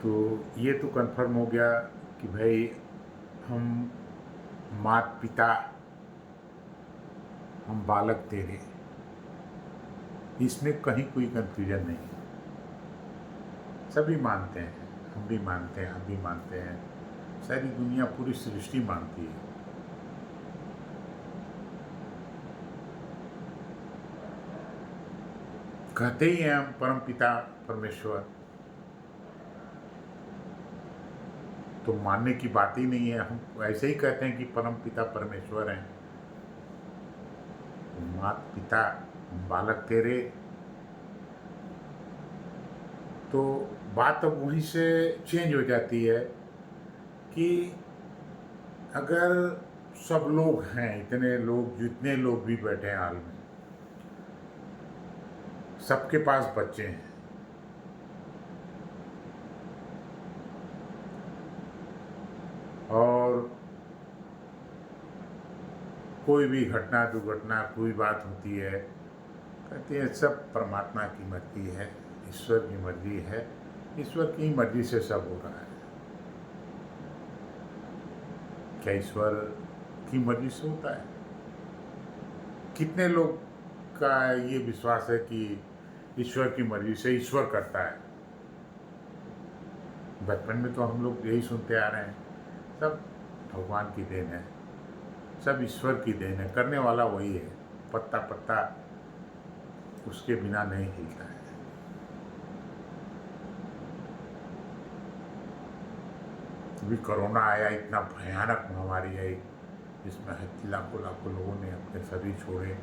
तो ये तो कंफर्म हो गया कि भाई हम माता पिता, हम बालक तेरे, इसमें कहीं कोई कंफ्यूजन नहीं है। सभी मानते हैं, हम भी मानते हैं, आप भी मानते हैं, सारी दुनिया, पूरी सृष्टि मानती है। कहते ही हैं हम परम पिता परमेश्वर, तो मानने की बात ही नहीं है। हम ऐसे ही कहते हैं कि परम पिता परमेश्वर हैं, तो माता पिता हम बालक तेरे। तो बात अब वहीं से चेंज हो जाती है कि अगर सब लोग हैं, इतने लोग, जितने लोग भी बैठे हैं हाल में, सबके पास बच्चे हैं, और कोई भी घटना दुर्घटना कोई बात होती है, कहते हैं सब परमात्मा की मर्जी है, ईश्वर की मर्जी है, ईश्वर की मर्जी से सब हो रहा है। क्या ईश्वर की मर्जी से होता है? कितने लोग का ये विश्वास है कि ईश्वर की मर्जी से ईश्वर करता है? बचपन में तो हम लोग यही सुनते आ रहे हैं, सब भगवान की देन है, सब ईश्वर की देन है, करने वाला वही है, पत्ता पत्ता उसके बिना नहीं हिलता है। अभी कोरोना आया, इतना भयानक महामारी आई, जिसमें लाखों लाखों लोगों ने अपने शरीर छोड़े,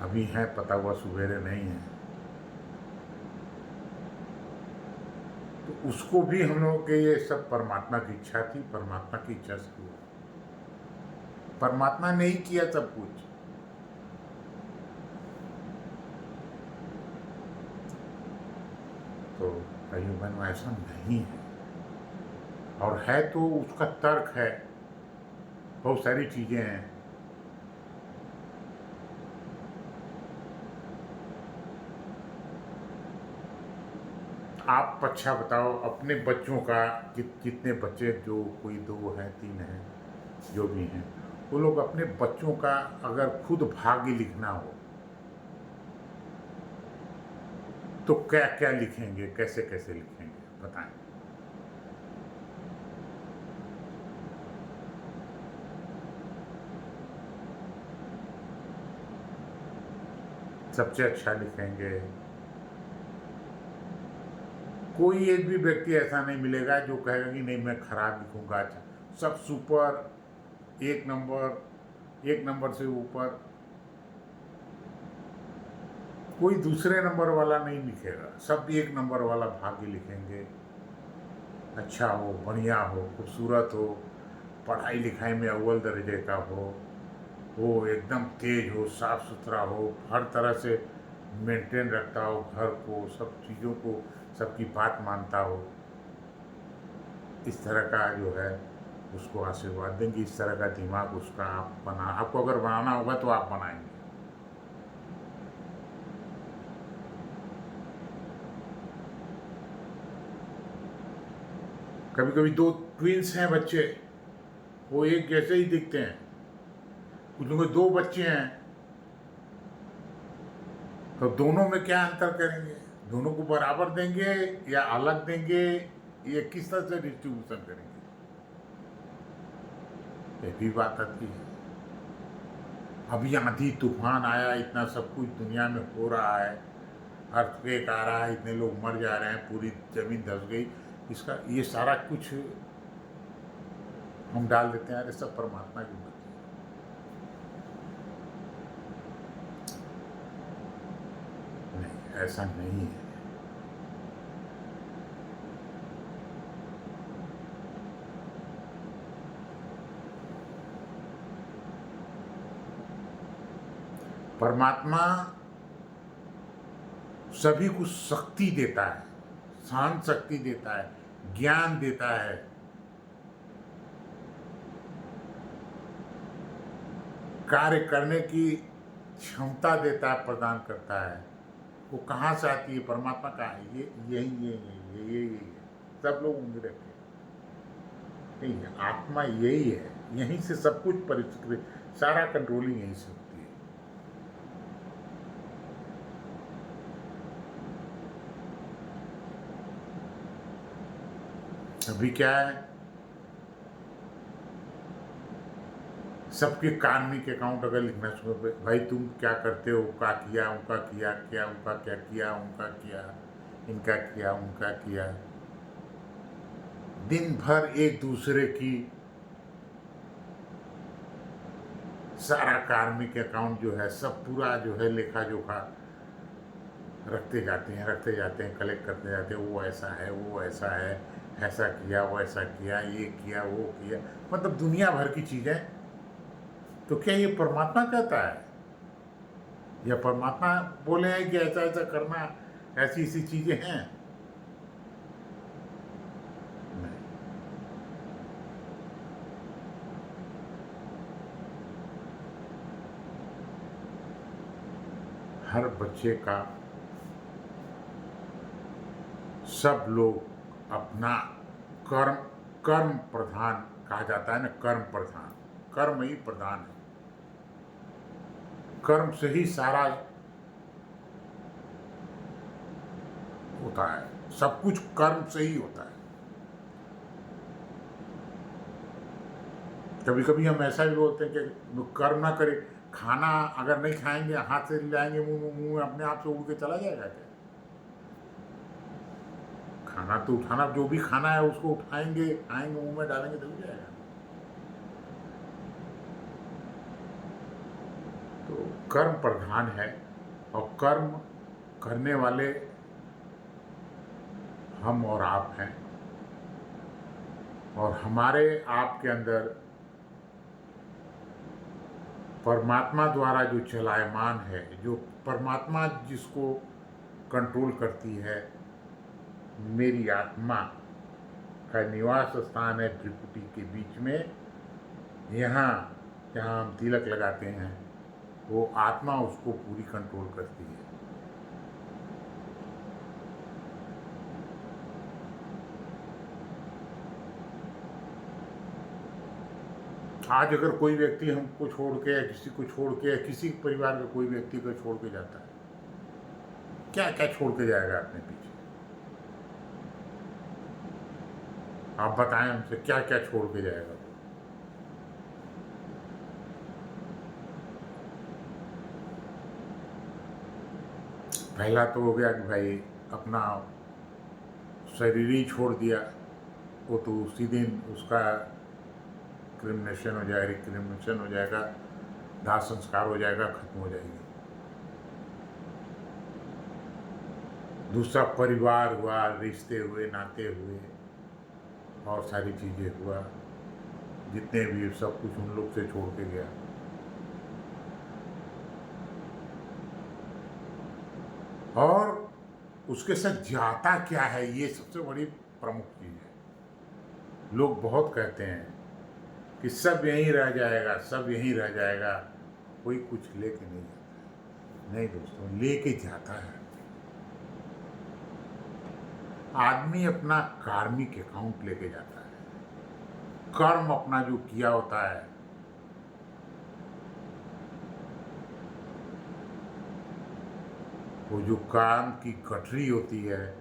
अभी हैं पता हुआ सुबेरे नहीं है, तो उसको भी हम लोगों के ये सब परमात्मा की इच्छा थी, परमात्मा की इच्छा से हुआ। परमात्मा ने ही किया सब कुछ। तो भाइयों बहनों, ऐसा नहीं है, और है तो उसका तर्क है, बहुत सारी चीजें हैं। आप अच्छा बताओ अपने बच्चों का, कितने बच्चे, जो कोई 2 हैं 3 हैं, जो भी हैं, वो लोग अपने बच्चों का अगर खुद भाग्य लिखना हो तो क्या क्या लिखेंगे, कैसे कैसे लिखेंगे, बताएं। सबसे अच्छा लिखेंगे। कोई एक भी व्यक्ति ऐसा नहीं मिलेगा जो कहेगा कि नहीं मैं खराब लिखूंगा। अच्छा, सब सुपर, 1 नंबर, 1 नंबर से ऊपर, कोई दूसरे नंबर वाला नहीं लिखेगा, सब 1 नंबर वाला भाग्य लिखेंगे। अच्छा हो, बढ़िया हो, खूबसूरत हो, पढ़ाई लिखाई में अव्वल दर्जे का हो एकदम तेज हो, साफ सुथरा हो, हर तरह से मेंटेन रखता हो घर को, सब चीज़ों को, सबकी बात मानता हो, इस तरह का जो है उसको आशीर्वाद देंगे। इस तरह का दिमाग उसका आपको अगर बनाना होगा तो आप बनाएंगे। कभी कभी 2 ट्विंस हैं बच्चे, वो एक जैसे ही दिखते हैं, कुछ लोगों के 2 बच्चे हैं, तो दोनों में क्या अंतर करेंगे? दोनों को बराबर देंगे या अलग देंगे, या किस तरह से डिस्ट्रीब्यूशन करेंगे? ये भी बात आती है। अभी आंधी तूफान आया, इतना सब कुछ दुनिया में हो रहा है, अर्थक्वेक आ रहा है, इतने लोग मर जा रहे हैं, पूरी जमीन धंस गई, इसका ये सारा कुछ हम डाल देते हैं, अरे सब परमात्मा की मर्जी है। नहीं, ऐसा नहीं है। परमात्मा सभी को शक्ति देता है, सहन शक्ति देता है, ज्ञान देता है, कार्य करने की क्षमता देता है, प्रदान करता है। वो कहाँ से आती है, परमात्मा कहाँ है, ये यही है। सब लोग उंगली रखे नहीं है, आत्मा यही है, यहीं से सब कुछ परिष्कृत, सारा कंट्रोलिंग यहीं से होती है। अभी क्या है, सबके कार्मिक अकाउंट अगर लिखना शुरू कर, भाई तुम क्या करते हो, क्या किया, उनका किया, क्या उनका क्या किया, उनका किया, इनका किया, उनका किया, दिन भर एक दूसरे की सारा कार्मिक अकाउंट जो है सब पूरा जो है लेखा जोखा रखते जाते हैं, कलेक्ट करते जाते हैं, वो ऐसा है, वो ऐसा है, ऐसा किया, वो ऐसा किया, ये किया, वो किया, मतलब दुनिया भर की चीज़ें। तो क्या ये परमात्मा कहता है, या परमात्मा बोले हैं कि ऐसा ऐसा करना, ऐसी ऐसी चीज़ें हैं? नहीं। हर बच्चे का, सब लोग अपना कर्म, कर्म प्रधान कहा जाता है ना, कर्म प्रधान, कर्म ही प्रधान है, कर्म से ही सारा होता है, सब कुछ कर्म से ही होता है। कभी कभी हम ऐसा भी बोलते हैं कि कर्म ना करें, खाना अगर नहीं खाएंगे, हाथ से लाएंगे मुंह में, अपने आप से उड़ के चला जाएगा क्या? खाना तो उठाना, जो भी खाना है उसको उठाएंगे, खाएंगे, मुंह में डालेंगे तो जाएगा। तो कर्म प्रधान है, और कर्म करने वाले हम और आप हैं, और हमारे आप के अंदर परमात्मा द्वारा जो चलायमान है, जो परमात्मा जिसको कंट्रोल करती है, मेरी आत्मा का निवास स्थान है त्रिपुटी के बीच में, यहाँ जहाँ हम तिलक लगाते हैं, वो आत्मा उसको पूरी कंट्रोल करती है। आज अगर कोई व्यक्ति हमको छोड़ के, या किसी को छोड़ के, या किसी परिवार का कोई व्यक्ति को छोड़ के जाता है, क्या क्या छोड़ के जाएगा अपने पीछे? आप बताएं हमसे, क्या क्या छोड़ के जाएगा? पहला तो हो गया कि भाई अपना शरीर ही छोड़ दिया, वो तो उसी दिन उसका क्रिमिनेशन हो जाएगा, रिक्रिमिनेशन हो जाएगा, दाह संस्कार हो जाएगा, खत्म हो जाएगी। दूसरा परिवार हुआ, रिश्ते हुए, नाते हुए, और सारी चीज़ें हुआ, जितने भी सब कुछ उन लोग से छोड़ के गया। और उसके साथ जाता क्या है, ये सबसे बड़ी प्रमुख चीज़ है। लोग बहुत कहते हैं कि सब यहीं रह जाएगा, सब यहीं रह जाएगा, कोई कुछ लेके नहीं जाता। नहीं दोस्तों, लेके जाता है। आदमी अपना कार्मिक अकाउंट लेके जाता है, कर्म अपना जो किया होता है, वो जो काम की गठरी होती है,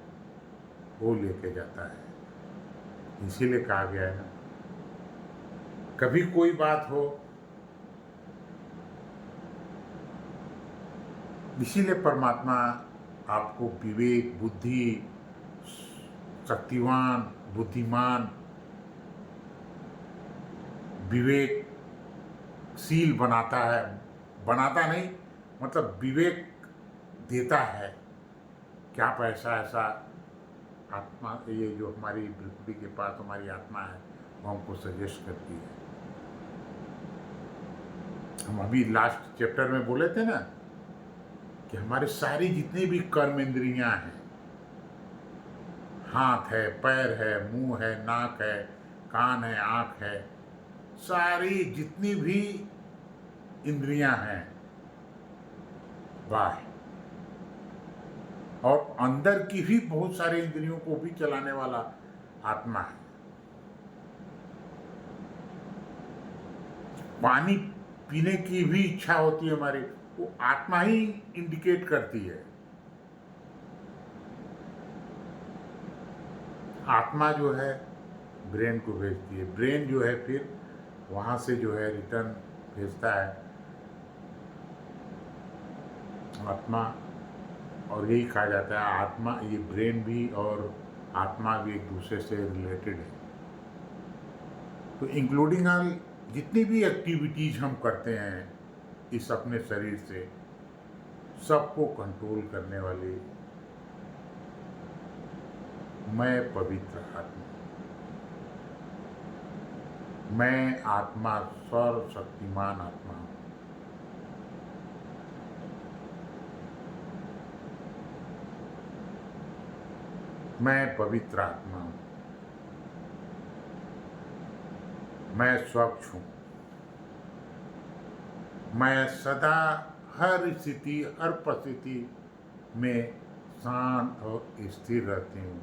वो लेके जाता है। इसीलिए कहा गया है ना, कभी कोई बात हो, इसीलिए परमात्मा आपको विवेक, बुद्धि, शक्तिवान, बुद्धिमान, विवेकशील बनाता है, बनाता नहीं, मतलब विवेक देता है कि आप ऐसा ऐसा, आत्मा, ये जो हमारी पृथ्वी के पास हमारी आत्मा है, वो हमको सजेस्ट करती है। हम अभी लास्ट चैप्टर में बोले थे ना कि हमारे सारी जितनी भी कर्म इंद्रियां हैं, हाथ है, पैर है, मुंह है, नाक है, कान है, आँख है, सारी जितनी भी इंद्रियां हैं, वाह, और अंदर की भी बहुत सारे इंद्रियों को भी चलाने वाला आत्मा है। पानी पीने की भी इच्छा होती है हमारी, वो आत्मा ही इंडिकेट करती है। आत्मा जो है ब्रेन को भेजती है, ब्रेन जो है फिर वहाँ से जो है रिटर्न भेजता है आत्मा। और यही कहा जाता है आत्मा, ये ब्रेन भी और आत्मा भी एक दूसरे से रिलेटेड है। तो इंक्लूडिंग ऑल जितनी भी एक्टिविटीज हम करते हैं इस अपने शरीर से, सबको कंट्रोल करने वाली मैं पवित्र आत्मा, मैं आत्मा सर्वशक्तिमान आत्मा हूँ। मैं पवित्र आत्मा हूँ, मैं स्वच्छ हूँ, मैं सदा हर स्थिति हर परिस्थिति में शांत और स्थिर रहती हूँ।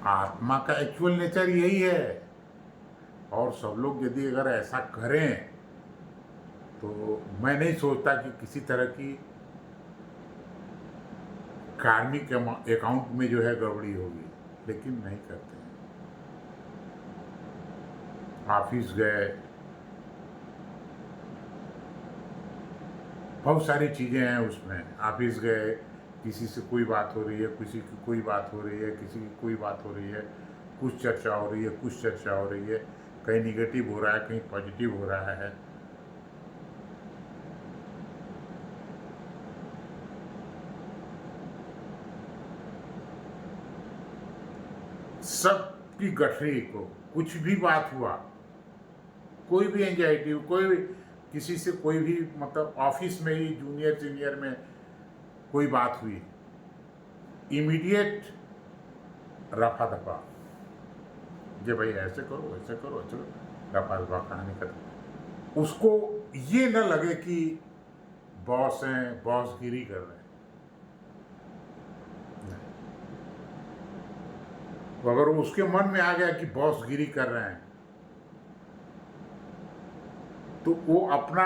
आत्मा का एक्चुअल नेचर यही है। और सब लोग यदि अगर ऐसा करें तो मैं नहीं सोचता कि किसी तरह की कार्मिक अकाउंट में जो है गड़बड़ी होगी, लेकिन नहीं करते हैं। ऑफिस गए, बहुत सारी चीज़ें हैं उसमें, ऑफिस गए, किसी से कोई बात हो रही है, किसी की कोई बात हो रही है, किसी की कोई बात हो रही है, कुछ चर्चा हो रही है, कुछ चर्चा हो रही है, कहीं निगेटिव हो रहा है, कहीं पॉजिटिव हो रहा है। सबकी गठरी को कुछ भी बात हुआ, कोई भी एंजाइटी हो, कोई भी किसी से कोई भी मतलब ऑफिस में ही जूनियर सीनियर में कोई बात हुई, इमीडिएट रफा दफा, जे भाई ऐसे करो ऐसे करो ऐसे करो, रफा दफा कहानी खत्म। उसको ये न लगे कि बॉस हैं, बॉसगिरी कर रहे हैं। तो अगर उसके मन में आ गया कि बॉसगिरी कर रहे हैं तो वो अपना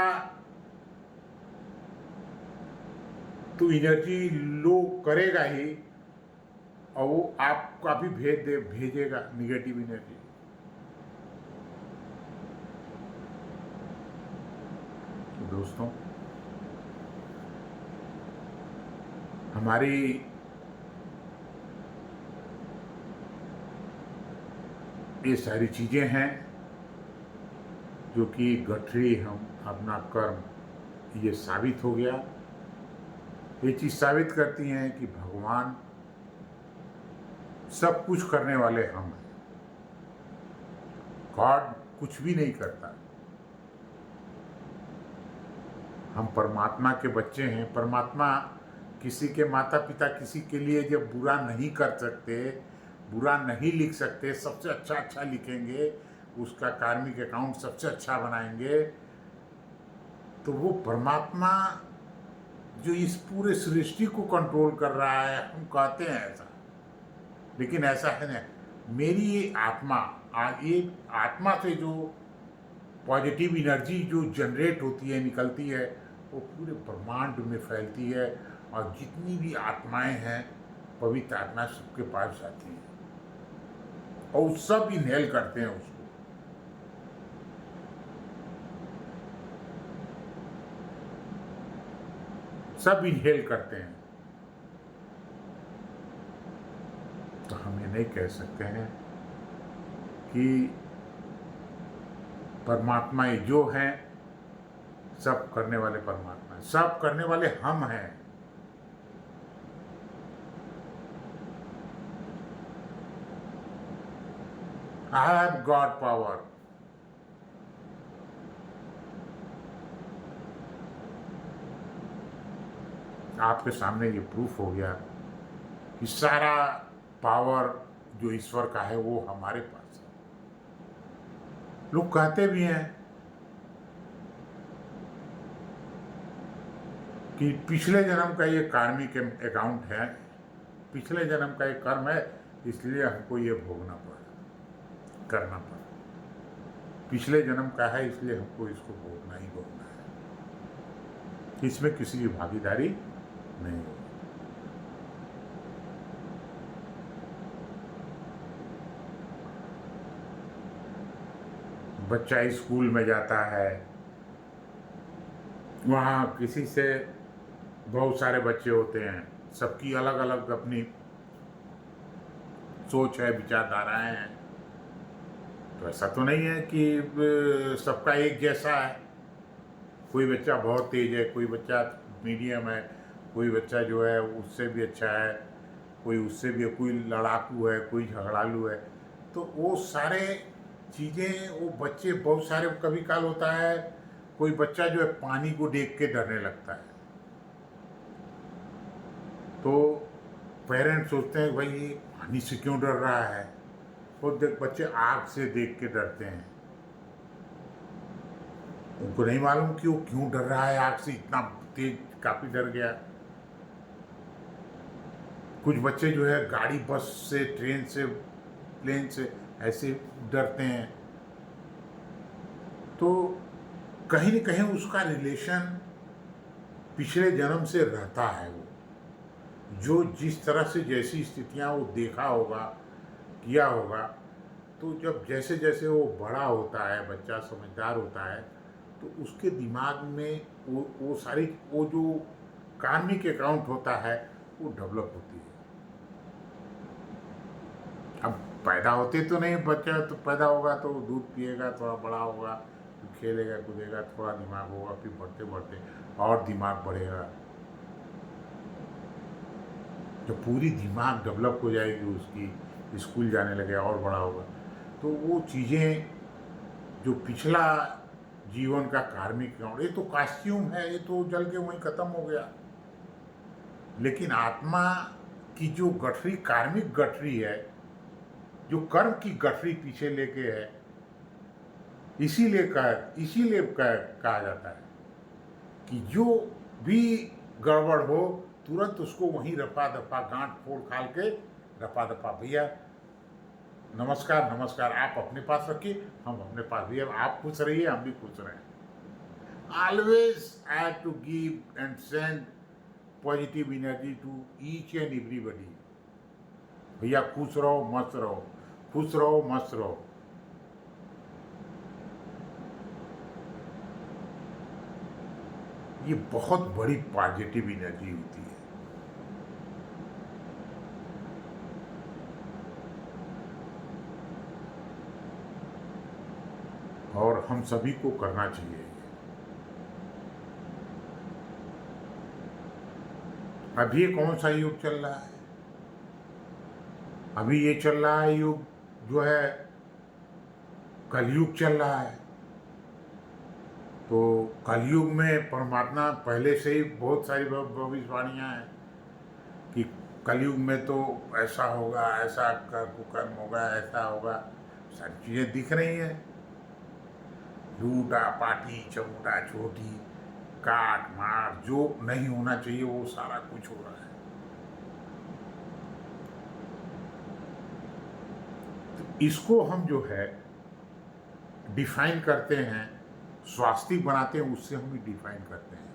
तो एनर्जी लो करेगा ही, और वो आपका भी भेजेगा निगेटिव एनर्जी। तो दोस्तों, हमारी ये सारी चीज़ें हैं जो कि गठरी हम अपना कर्म, ये साबित हो गया। ये चीज़ साबित करती हैं कि भगवान सब कुछ करने वाले हम हैं। गॉड कुछ भी नहीं करता। हम परमात्मा के बच्चे हैं। परमात्मा किसी के माता पिता किसी के लिए जब बुरा नहीं कर सकते, बुरा नहीं लिख सकते, सबसे अच्छा अच्छा लिखेंगे, उसका कार्मिक अकाउंट सबसे अच्छा बनाएंगे, तो वो परमात्मा जो इस पूरे सृष्टि को कंट्रोल कर रहा है, हम कहते हैं ऐसा, लेकिन ऐसा है नहीं। मेरी ये आत्मा, ये आत्मा से जो पॉजिटिव एनर्जी जो जनरेट होती है, निकलती है, वो पूरे ब्रह्मांड में फैलती है, और जितनी भी आत्माएं हैं, पवित्र आत्मा, सबके पास जाती हैं और सब इनहेल करते हैं उसको। सब इनहेल करते हैं। तो हम ये नहीं कह सकते हैं कि परमात्मा ये जो हैं सब करने वाले परमात्मा हैं, सब करने वाले हम हैं। I have God power. आपके सामने ये प्रूफ हो गया कि सारा पावर जो ईश्वर का है वो हमारे पास है। लोग कहते भी हैं कि पिछले जन्म का ये कार्मिक अकाउंट है, पिछले जन्म का ये कर्म है, इसलिए हमको ये भोगना पड़ा, करना पड़ा। पिछले जन्म का है इसलिए हमको इसको भोगना ही भोगना है, इसमें किसी की भागीदारी नहीं होगी। बच्चा स्कूल में जाता है, वहाँ किसी से, बहुत सारे बच्चे होते हैं, सबकी अलग अलग अपनी सोच है, विचारधाराएं हैं। तो ऐसा तो नहीं है कि सबका एक जैसा है। कोई बच्चा बहुत तेज है, कोई बच्चा मीडियम है, कोई बच्चा जो है उससे भी अच्छा है, कोई उससे भी, कोई लड़ाकू है, कोई झगड़ालू है। तो वो सारे चीज़ें, वो बच्चे बहुत सारे, कभी काल होता है कोई बच्चा जो है पानी को देख के डरने लगता है, तो पेरेंट्स सोचते हैं भाई ये पानी से क्यों डर रहा है। और बच्चे आग से देख के डरते हैं, उनको नहीं मालूम कि वो क्यों डर रहा है आग से, इतना तेज काफी डर गया। कुछ बच्चे जो है गाड़ी, बस से, ट्रेन से, प्लेन से ऐसे डरते हैं। तो कहीं न कहीं उसका रिलेशन पिछले जन्म से रहता है। वो जो जिस तरह से, जैसी स्थितियां वो देखा होगा, किया होगा, तो जब जैसे जैसे वो बड़ा होता है, बच्चा समझदार होता है, तो उसके दिमाग में वो सारी, वो जो कार्मिक अकाउंट होता है वो डेवलप होती है। अब पैदा होते तो नहीं, बच्चा तो पैदा होगा तो दूध पिएगा, थोड़ा बड़ा होगा, फिर खेलेगा कूदेगा, थोड़ा दिमाग होगा, फिर बढ़ते बढ़ते और दिमाग बढ़ेगा। जब पूरी दिमाग डेवलप हो जाएगी उसकी, स्कूल जाने लगे और बड़ा होगा, तो वो चीज़ें जो पिछला जीवन का कार्मिक अकाउंट, ये तो कॉस्ट्यूम है, ये तो जल के वहीं खत्म हो गया। लेकिन आत्मा की जो गठरी, कार्मिक गठरी है, जो कर्म की गठरी पीछे लेके है, इसीलिए कहा जाता है कि जो भी गड़बड़ हो तुरंत उसको वहीं रफा दफा, गांठ फोड़ खाल के रफा दफा, भैया नमस्कार नमस्कार, आप अपने पास रखिए, हम अपने पास, भैया आप खुश रहिए, हम भी खुश रहें। Always I have to give and send positive energy to each and everybody. भैया खुश रहो, मस्त रहो, खुश रहो, मस्त रहो। ये बहुत बड़ी पॉजिटिव एनर्जी होती है। और हम सभी को करना चाहिए। अभी कौन सा युग चल रहा है? अभी ये चल रहा है युग जो है कलयुग चल रहा है। तो कलयुग में परमात्मा पहले से ही बहुत सारी भविष्यवाणियाँ हैं कि कलयुग में तो ऐसा होगा, ऐसा कुकर्म होगा, ऐसा होगा, सारी चीज़ें दिख रही हैं। लूटा पाटी, चमूटा छोटी, काट मार, जो नहीं होना चाहिए वो सारा कुछ हो रहा है। तो इसको हम जो है डिफाइन करते हैं, स्वास्तिक बनाते हैं, उससे हम डिफाइन करते हैं।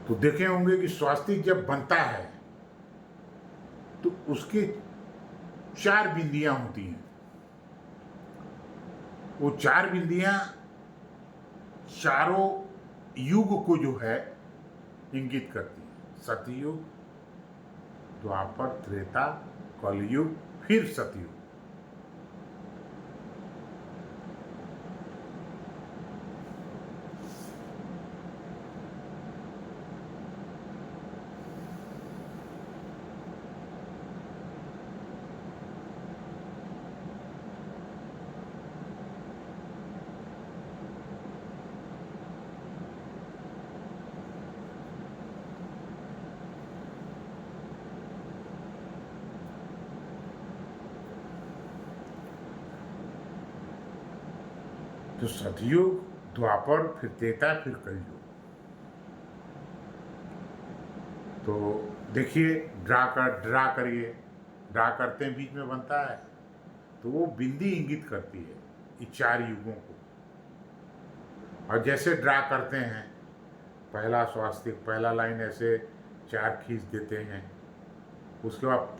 तो देखे होंगे कि स्वास्तिक जब बनता है तो उसके 4 बिंदियां होती हैं। वो 4 बिंदियां चारों युग को जो है इंगित करती हैं। सतयुग, द्वापर, त्रेता, कलयुग, फिर सतयुग। तो सतयुग, द्वापर, फिर त्रेता, फिर कलयुग। तो देखिए, ड्रा करिए, ड्रा करते हैं बीच में बनता है, तो वो बिंदी इंगित करती है ये 4 युगों को। और जैसे ड्रा करते हैं, पहला स्वास्तिक, पहला लाइन ऐसे 4 खींच देते हैं, उसके बाद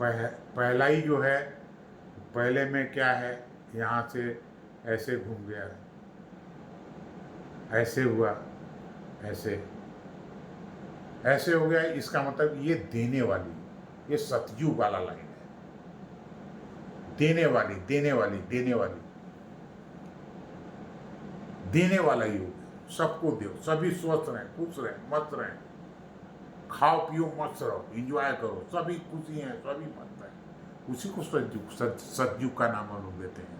पहला ही जो है, पहले में क्या है, यहाँ से ऐसे घूम गया, ऐसे हुआ, ऐसे ऐसे हो गया। इसका मतलब ये देने वाली, ये सतयुग वाला लाइन है, देने वाली, देने वाली, देने वाली, देने वाला युग है। सबको दो, सभी स्वस्थ रहें, खुश रहें, मस्त रहें, खाओ पियो मस्त रहो, एंजॉय करो, सभी खुशी हैं, सभी मस्त हैं। उसी को सतयुग, सतयुग का नाम हम लोग देते हैं।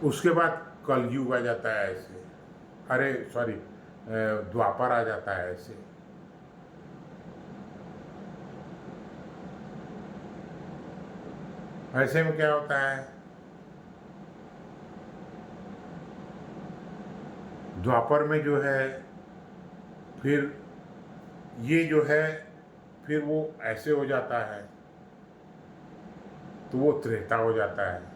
उसके बाद कलयुग आ जाता है ऐसे, अरे सॉरी, द्वापर आ जाता है ऐसे। ऐसे में क्या होता है, द्वापर में जो है, फिर ये जो है, फिर वो ऐसे हो जाता है, तो वो त्रेता हो जाता है।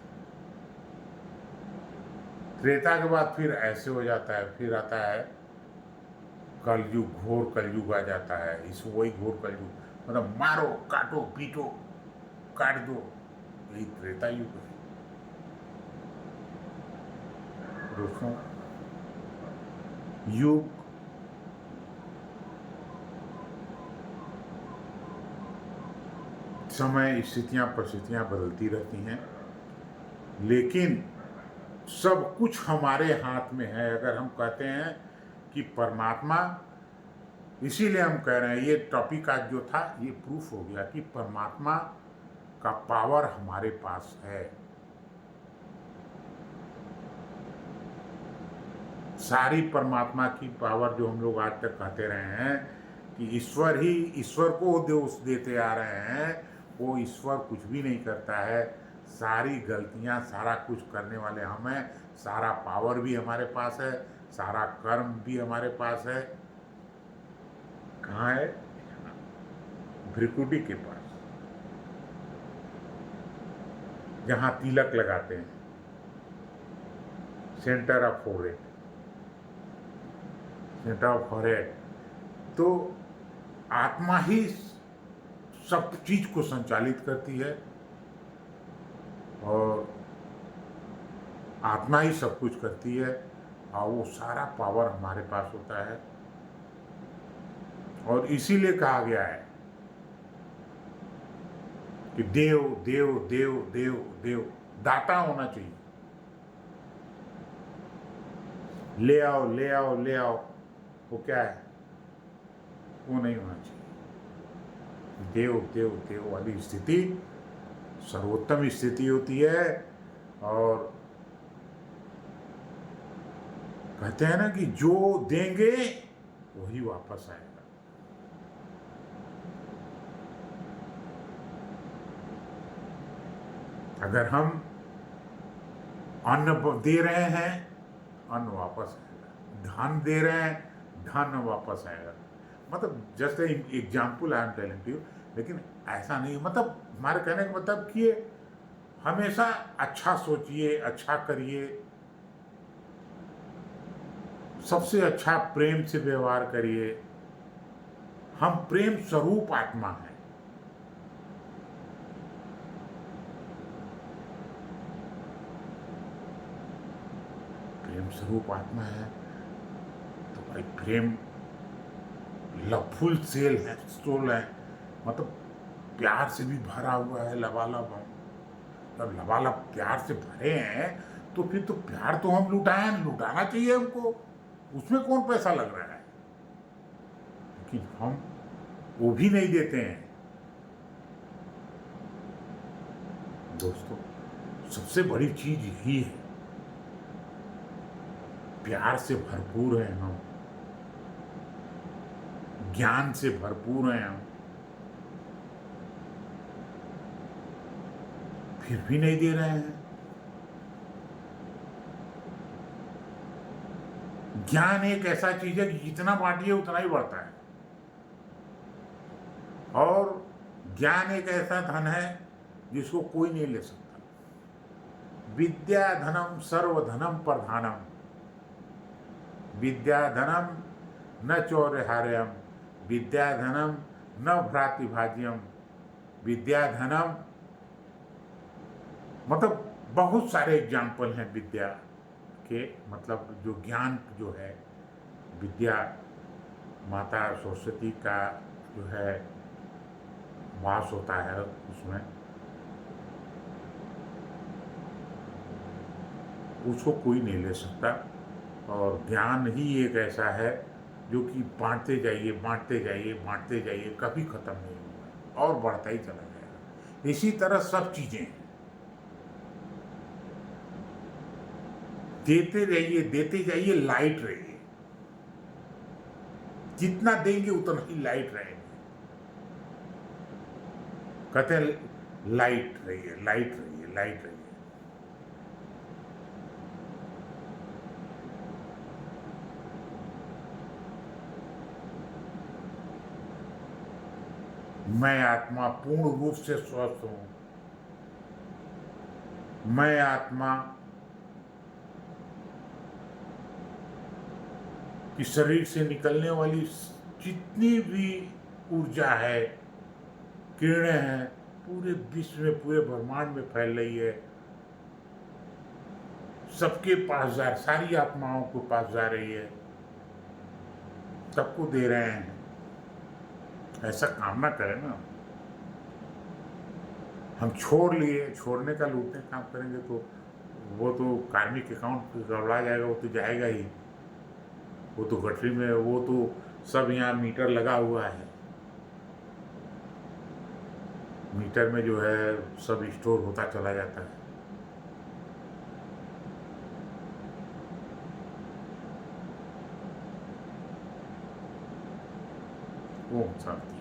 त्रेता के बाद फिर ऐसे हो जाता है, फिर आता है कलयुग, घोर कलयुग आ जाता है। इस वही घोर कलयुग, मतलब मारो, काटो, पीटो, काट दो, यही त्रेता युग है दोस्तों। युग समय, स्थितियां, परिस्थितियां बदलती रहती हैं, लेकिन सब कुछ हमारे हाथ में है। अगर हम कहते हैं कि परमात्मा, इसीलिए हम कह रहे हैं, ये टॉपिक आज जो था ये प्रूफ हो गया कि परमात्मा का पावर हमारे पास है। सारी परमात्मा की पावर जो हम लोग आज तक कहते रहे हैं कि ईश्वर ही ईश्वर को दोष देते आ रहे हैं, वो ईश्वर कुछ भी नहीं करता है। सारी गलतियां, सारा कुछ करने वाले हम हैं, सारा पावर भी हमारे पास है, सारा कर्म भी हमारे पास है। कहाँ है? भ्रिकुटी के पास, जहां तिलक लगाते हैं, centre of forehead, centre of forehead. तो आत्मा ही सब चीज को संचालित करती है, और आत्मा ही सब कुछ करती है, और वो सारा पावर हमारे पास होता है। और इसीलिए कहा गया है कि देव देव देव देव देव, दाता होना चाहिए। ले आओ, ले आओ, ले आओ, वो क्या है, वो नहीं होना चाहिए। देव देव देव वाली स्थिति सर्वोत्तम स्थिति होती है। और कहते हैं ना कि जो देंगे वही वापस आएगा। अगर हम अन्न दे रहे हैं, अन्न वापस आएगा। धन दे रहे हैं, धन वापस आएगा। मतलब just example I am telling to you, लेकिन ऐसा नहीं, मतलब हमारे कहने का मतलब कि हमेशा अच्छा सोचिए, अच्छा करिए, सबसे अच्छा प्रेम से व्यवहार करिए। हम प्रेम स्वरूप आत्मा है। प्रेम स्वरूप आत्मा है, तो भाई प्रेम लवफुल सेल है, सोल है, मतलब प्यार से भी भरा हुआ है, लबालब है। जब लबालब प्यार से भरे हैं, तो फिर तो प्यार तो हम लुटाना चाहिए हमको, उसमें कौन पैसा लग रहा है। लेकिन हम वो भी नहीं देते हैं दोस्तों। सबसे बड़ी चीज यही है, प्यार से भरपूर हैं हम, ज्ञान से भरपूर हैं हम, फिर भी नहीं दे रहे हैं। ज्ञान एक ऐसा चीज है कि जितना बांटिए उतना ही बढ़ता है, और ज्ञान एक ऐसा धन है जिसको कोई नहीं ले सकता। विद्या धनम सर्वधनम प्रधानम, विद्या धनम न चौर्यहार्यम, विद्या धनम न भ्रातृभाज्यम, विद्या धनम, मतलब बहुत सारे एग्जाम्पल हैं विद्या के, मतलब जो ज्ञान जो है, विद्या माता सरस्वती का जो है वास होता है उसमें, उसको कोई नहीं ले सकता। और ज्ञान ही एक ऐसा है जो कि बांटते जाइए बांटते जाइए बांटते जाइए, कभी खत्म नहीं होगा और बढ़ता ही चला जाएगा। इसी तरह सब चीजें हैं, देते जाइए, लाइट रहिए, जितना देंगे उतना ही लाइट रहेंगे। कहते हैं लाइट रहिए लाइट रहिए लाइट रहिए। मैं आत्मा पूर्ण रूप से स्वस्थ हूं, मैं आत्मा कि शरीर से निकलने वाली जितनी भी ऊर्जा है, किरणें हैं, पूरे विश्व में, पूरे ब्रह्मांड में फैल रही है, सबके पास सारी आत्माओं के पास जा रही है, सबको दे रहे हैं। ऐसा कामना करें ना, हम छोड़ लिए, छोड़ने का लूटने काम करेंगे तो वो तो कार्मिक अकाउंट गड़बड़ा जाएगा, वो तो जाएगा ही, वो तो गठरी में, वो तो सब यहाँ मीटर लगा हुआ है, मीटर में जो है सब स्टोर होता चला जाता है। ओम शांति।